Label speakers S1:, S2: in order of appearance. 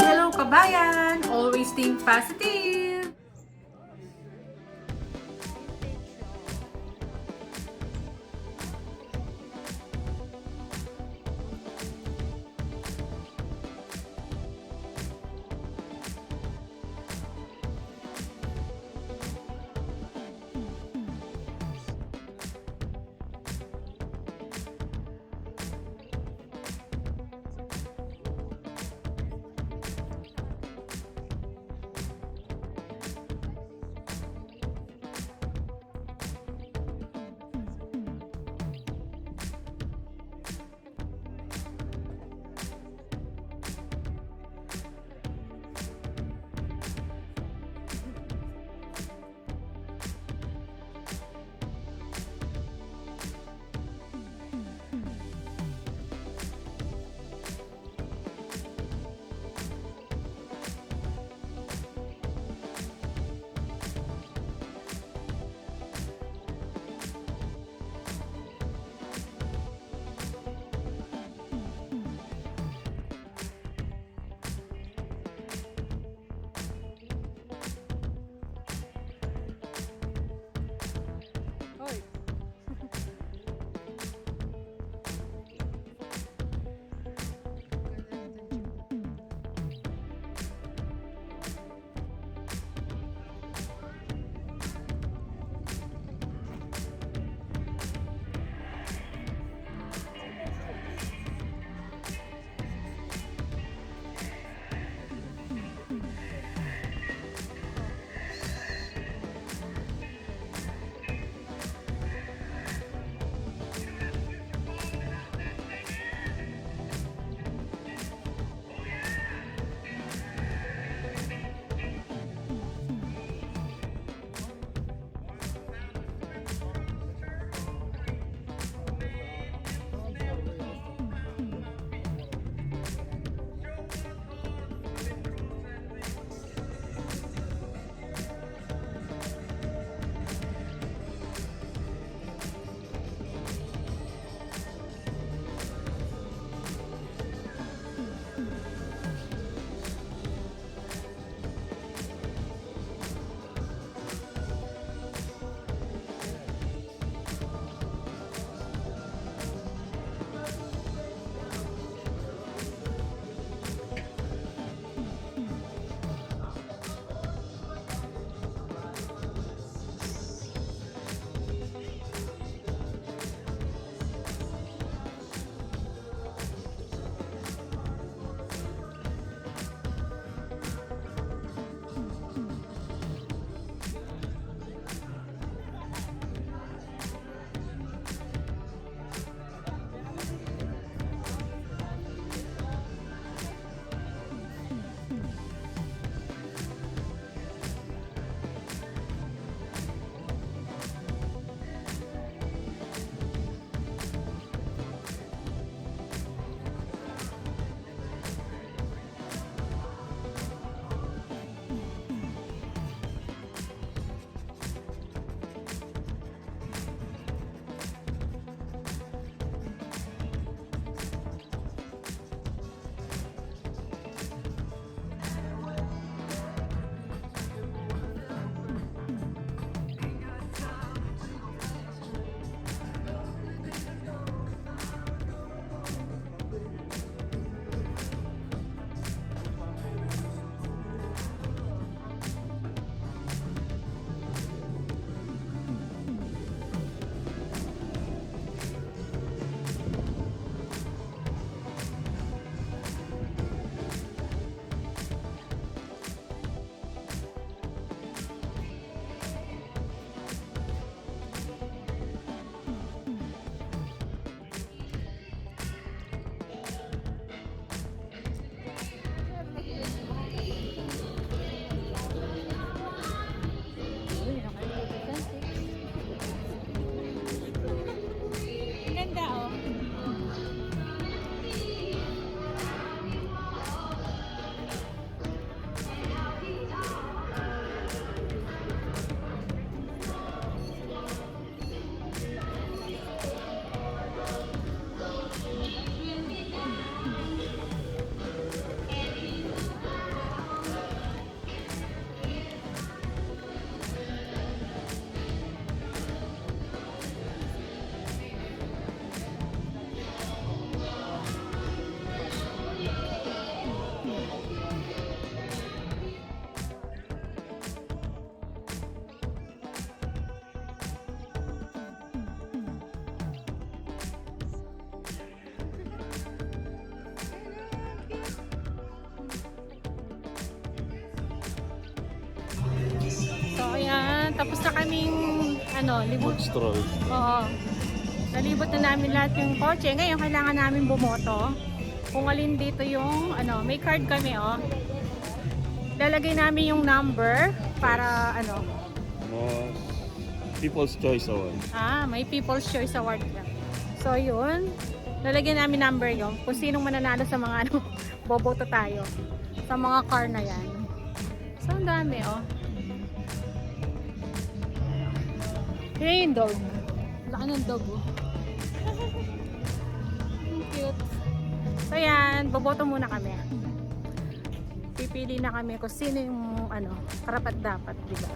S1: Hello kabayan! Always think positive!
S2: tapos na kaming libot.
S3: Food stroll.
S2: Oo. Nalibot na namin lahat yung kotse. Ngayon, kailangan namin bumoto. Kung alin dito yung, may card kami, oh. Lalagay namin yung number para,
S3: Most People's Choice Award.
S2: may People's Choice Award ka. So, yun. Lalagyan namin number yun. Kung sinong mananalo sa mga, boboto tayo. Sa mga car na yan. So, ang dami, oh. Yan yung dog. Laki ng dog, oh. Cute. So, yan. Boboto muna kami. Pipili na kami kung sino yung, karapat dapat, diba?